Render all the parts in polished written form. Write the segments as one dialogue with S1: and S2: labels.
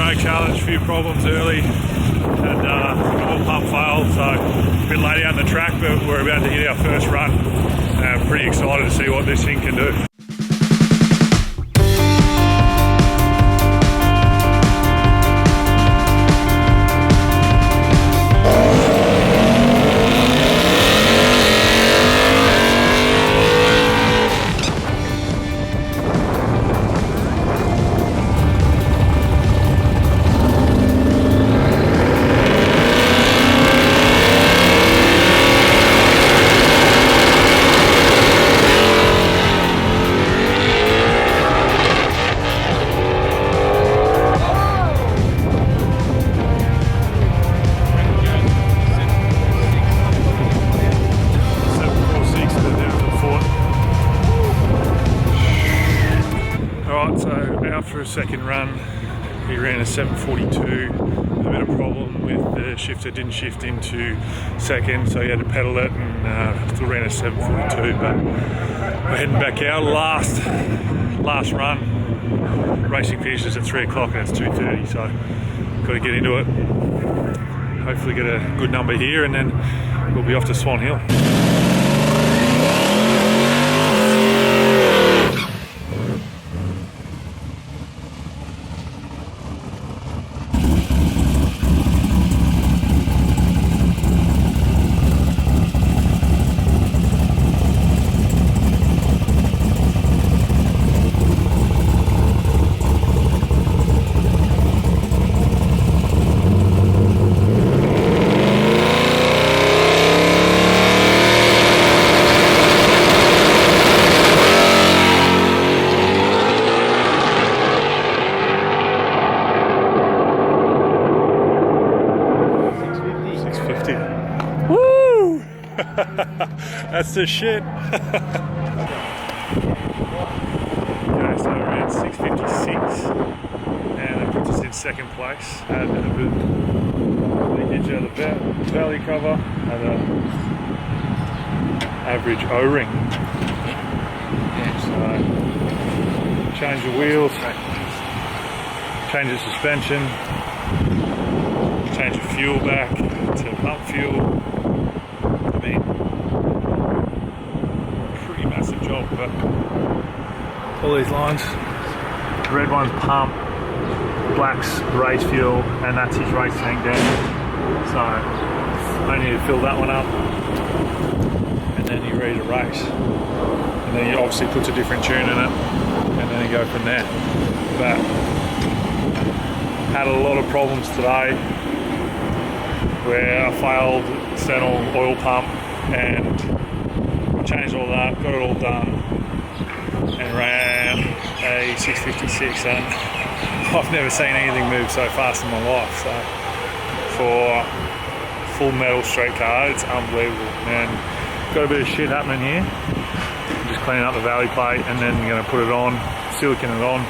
S1: drag challenge, a few problems early, and oil pump failed, so a bit late out on the track, but we're about to hit our first run. Pretty excited to see what this thing can do. After a second run, he ran a 7:42. A bit of problem with the shifter, didn't shift into second, so he had to pedal it, and still ran a 7:42. But we're heading back out. Last run. Racing finishes at 3 o'clock and it's 2:30, so got to get into it. Hopefully get a good number here, and then we'll be off to Swan Hill. 650. Woo! That's the shit. Okay, so we're at 656, and that puts us in second place. Had a bit leakage out of the valley cover, and an average O-ring. So change the wheels, change the suspension, change the fuel back to pump fuel. I mean, pretty massive job, but all these lines, the red one's pump, black's race fuel, and that's his race tank down. So I need to fill that one up, and then you're ready to race. And then he obviously puts a different tune in it, and then you go from there. But had a lot of problems today where I failed external oil pump, and changed all that, got it all done, and ran a 656, and I've never seen anything move so fast in my life. So for full metal street car, it's unbelievable. And got a bit of shit happening here. Just cleaning up the valley plate, and then going to put it on, silicon it on.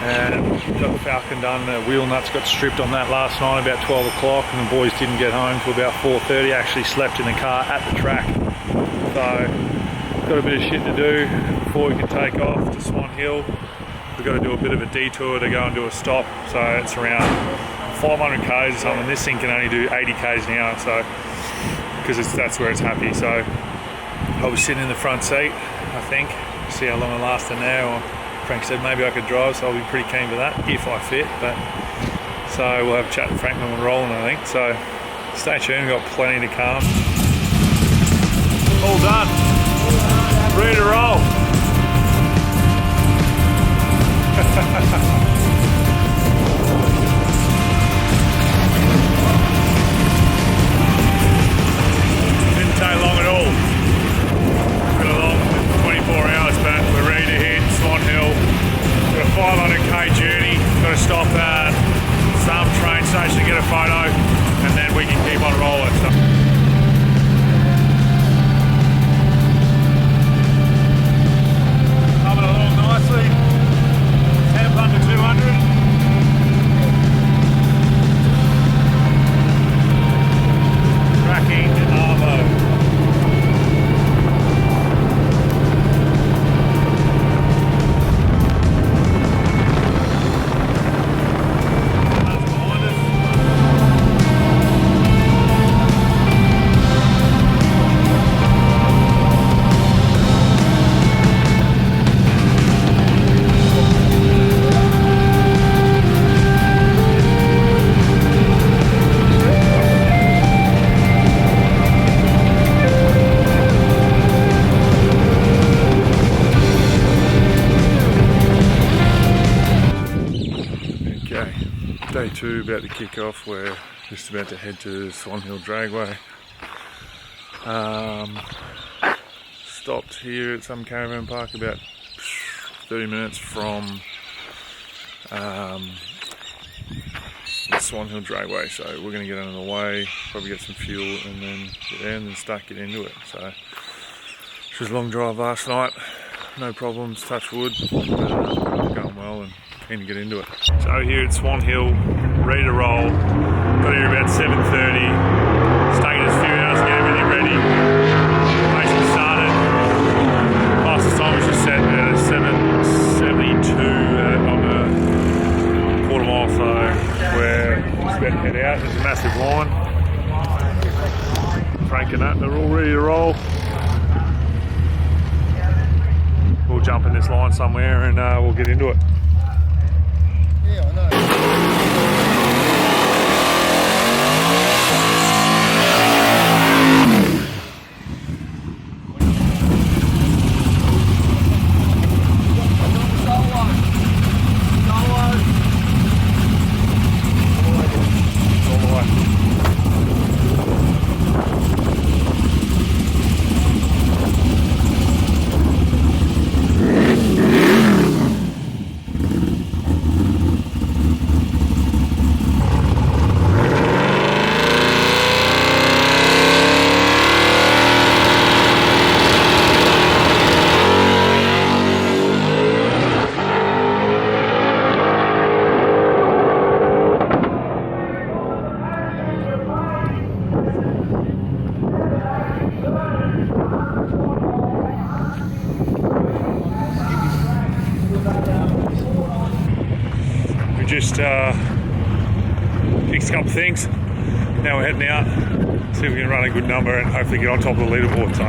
S1: And got the Falcon done. The wheel nuts got stripped on that last night about 12 o'clock, and the boys didn't get home till about 4:30. Actually slept in the car at the track. So got a bit of shit to do before we can take off to Swan Hill. We've got to do a bit of a detour to go and do a stop. So it's around 500 k's or something. This thing can only do 80 k's an hour, so because that's where it's happy. So I'll be sitting in the front seat, I think. See how long I last in there. Or Frank said maybe I could drive, so I'll be pretty keen for that if I fit. But so we'll have a chat with Frank when we're rolling, I think. So stay tuned, we've got plenty to come. All done. Ready to roll. Didn't take long at all. Been a long 24 hours, but we're ready to hit Swan Hill. Got a 500k journey. Got to stop at some train station to get a photo, and then we can keep on rolling. So. Coming along nicely. Temp under 200. Day 2 about to kick off. We're just about to head to Swan Hill Dragway. Stopped here at some caravan park about 30 minutes from the Swan Hill Dragway, so we're going to get on the way, probably get some fuel and then get there and then start getting into it. So it was a long drive last night, no problems, touch wood, but going well and keen to get into it. So here at Swan Hill, ready to roll. Got here about 7:30. It's taken us a few hours to get everything ready. Basically started. Fastest time was just set at 7:72 on the quarter mile, so we're just about to head out. There's a massive line. Frank and that, they're all ready to roll. We'll jump in this line somewhere and we'll get into it.
S2: Yeah, I know.
S1: Just fixed a couple of things. Now we're heading out, see if we can run a good number and hopefully get on top of the leaderboard. So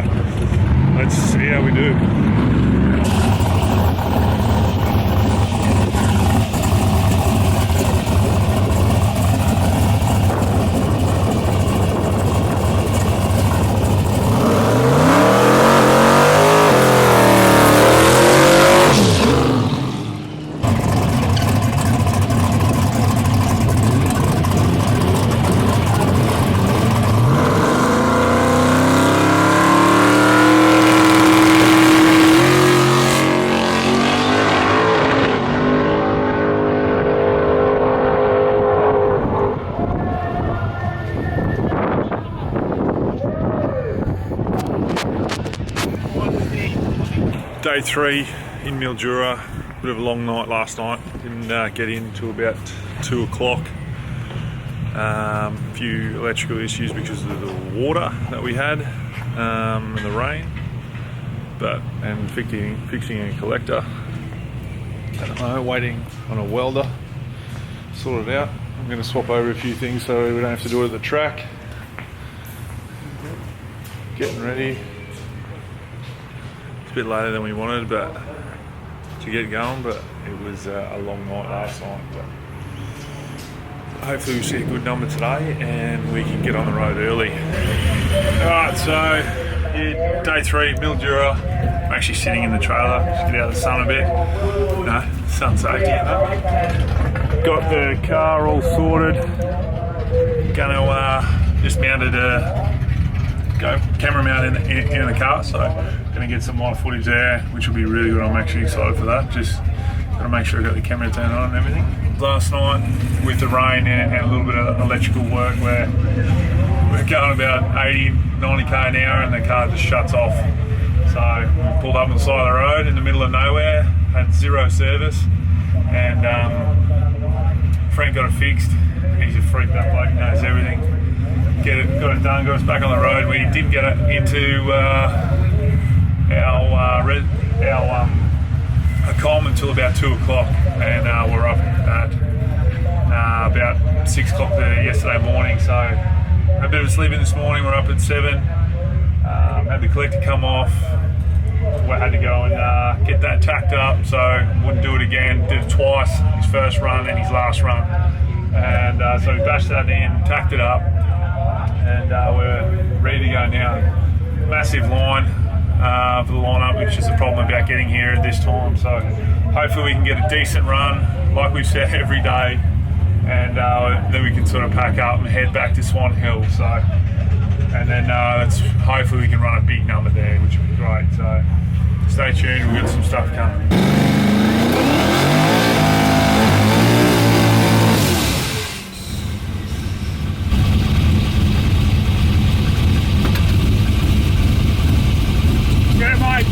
S1: let's see how we do. Day 3 in Mildura, bit of a long night last night, didn't get in till about 2 o'clock. A few electrical issues because of the water that we had and the rain, and fixing a collector. I don't know, waiting on a welder, sort it out. I'm going to swap over a few things so we don't have to do it at the track. Getting ready. A bit later than we wanted, but to get going. But it was a long night last night. But hopefully we see a good number today, and we can get on the road early. All right, so yeah, day 3, Mildura. I'm actually sitting in the trailer, just get out of the sun a bit. No, sun safety. Got the car all sorted. Gonna just mounted a camera mount in the car, so going to get some live footage there, which will be really good. I'm actually excited for that. Just got to make sure I got the camera turned on and everything. Last night with the rain and a little bit of electrical work, where we're going about 80-90k an hour and the car just shuts off. So we pulled up on the side of the road in the middle of nowhere, had zero service, and Frank got it fixed. He's a freak, that bloke, knows everything. Got it done, got us back on the road. We didn't get it into our column until about 2 o'clock, and we're up at about 6 o'clock yesterday morning. So a bit of a sleep in this morning. We're up at 7. Had the collector come off. We had to go and get that tacked up, so wouldn't do it again. Did it twice, his first run and his last run, and so we bashed that in, tacked it up, and we're ready to go now. Massive line for the lineup, which is the problem about getting here at this time. So hopefully we can get a decent run, like we've said every day. and then we can sort of pack up and head back to Swan Hill. So, and then hopefully we can run a big number there, which would be great. So stay tuned, we've got some stuff coming. Get it, mate.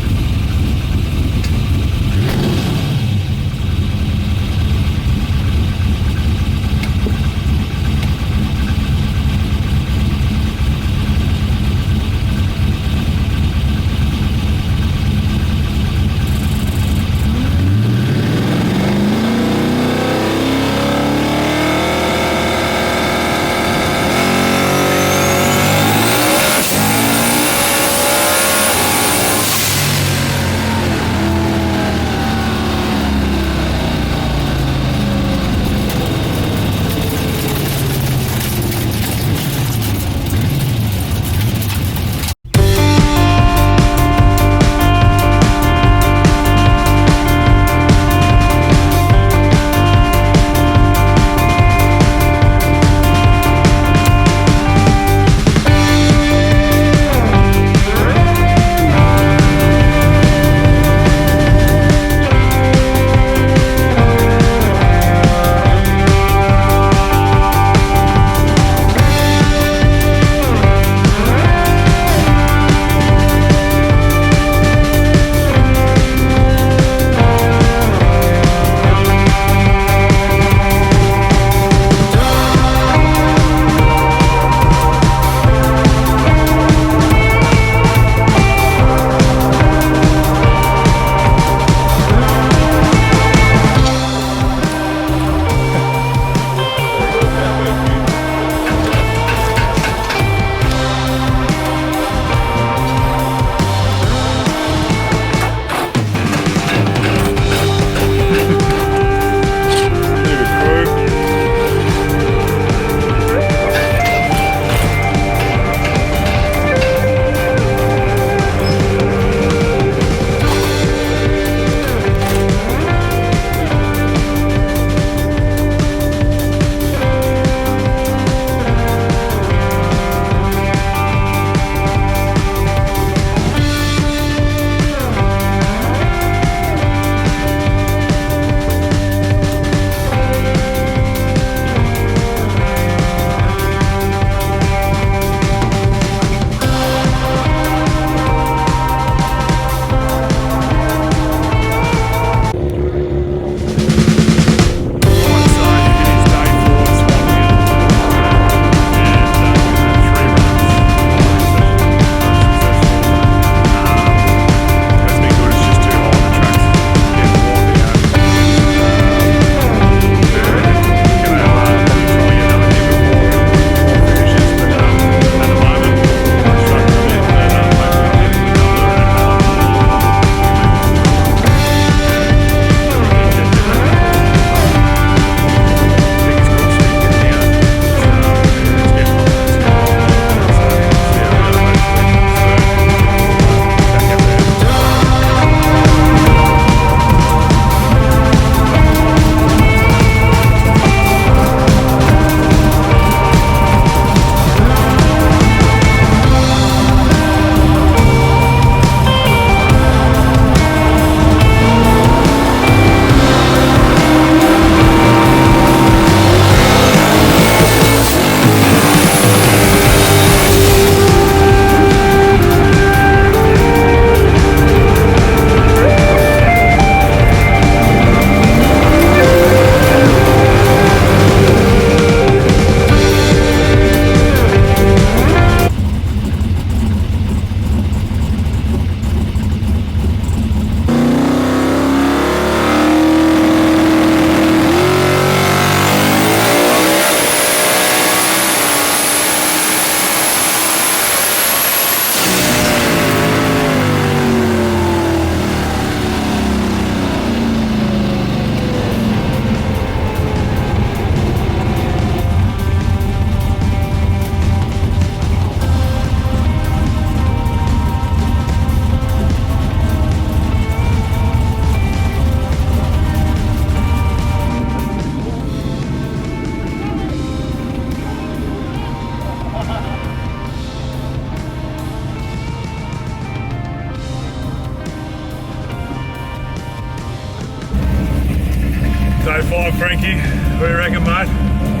S1: Frankie, what do you reckon, mate?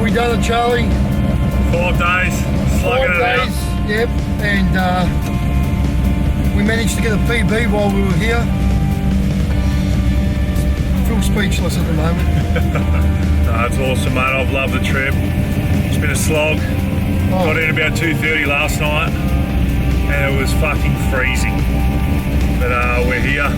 S2: We done it, Charlie.
S1: 5 days, slugging
S2: 5
S1: it out.
S2: days, yep. And we managed to get a PB while we were here. Feel speechless at the moment.
S1: No, it's awesome, mate. I've loved the trip. It's been a slog.
S2: Oh.
S1: Got in about 2:30 last night, and it was fucking freezing. But we're here.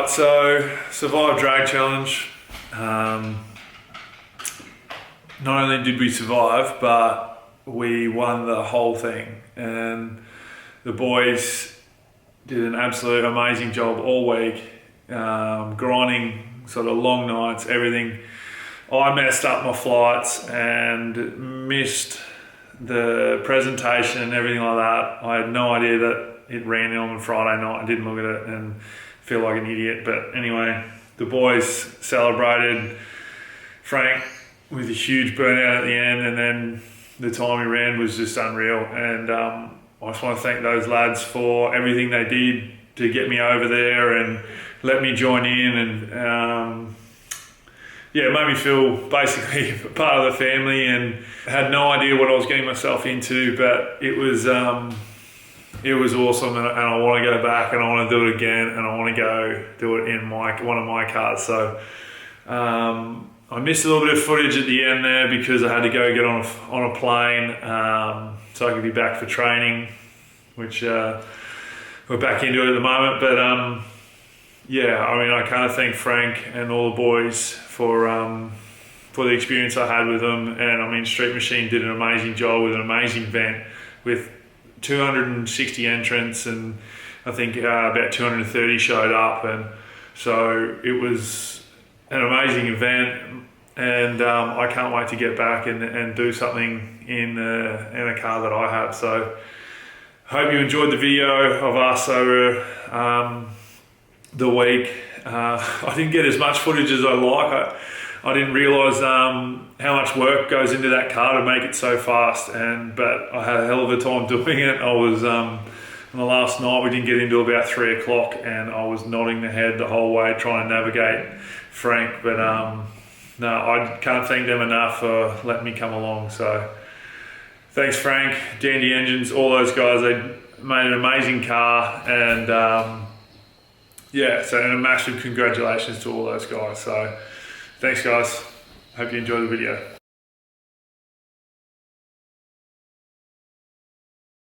S1: So, survived drag challenge. Not only did we survive, but we won the whole thing. And the boys did an absolute amazing job all week, grinding sort of long nights, everything. I messed up my flights and missed the presentation and everything like that. I had no idea that it ran on Friday night. I didn't look at it and feel like an idiot. But anyway, the boys celebrated Frank with a huge burnout at the end, and then the time he ran was just unreal. And I just want to thank those lads for everything they did to get me over there and let me join in, and yeah, it made me feel basically part of the family, and had no idea what I was getting myself into, but it was awesome, and I want to go back, and I want to do it again, and I want to go do it in one of my cars. So I missed a little bit of footage at the end there because I had to go get on a plane so I could be back for training, which we're back into it at the moment. But yeah, I mean, I can't thank Frank and all the boys for the experience I had with them. And I mean, Street Machine did an amazing job with an amazing event with 260 entrants, and I think about 230 showed up, and so it was an amazing event. And I can't wait to get back and do something in a car that I have. So hope you enjoyed the video of us over the week. I didn't get as much footage as I like. I didn't realise how much work goes into that car to make it so fast, but I had a hell of a time doing it. I was on the last night, we didn't get into about 3 o'clock, and I was nodding the head the whole way trying to navigate Frank. But no, I can't thank them enough for letting me come along. So thanks, Frank, Dandy Engines, all those guys. They made an amazing car, and yeah, so and a massive congratulations to all those guys. So thanks, guys. Hope you enjoyed the video.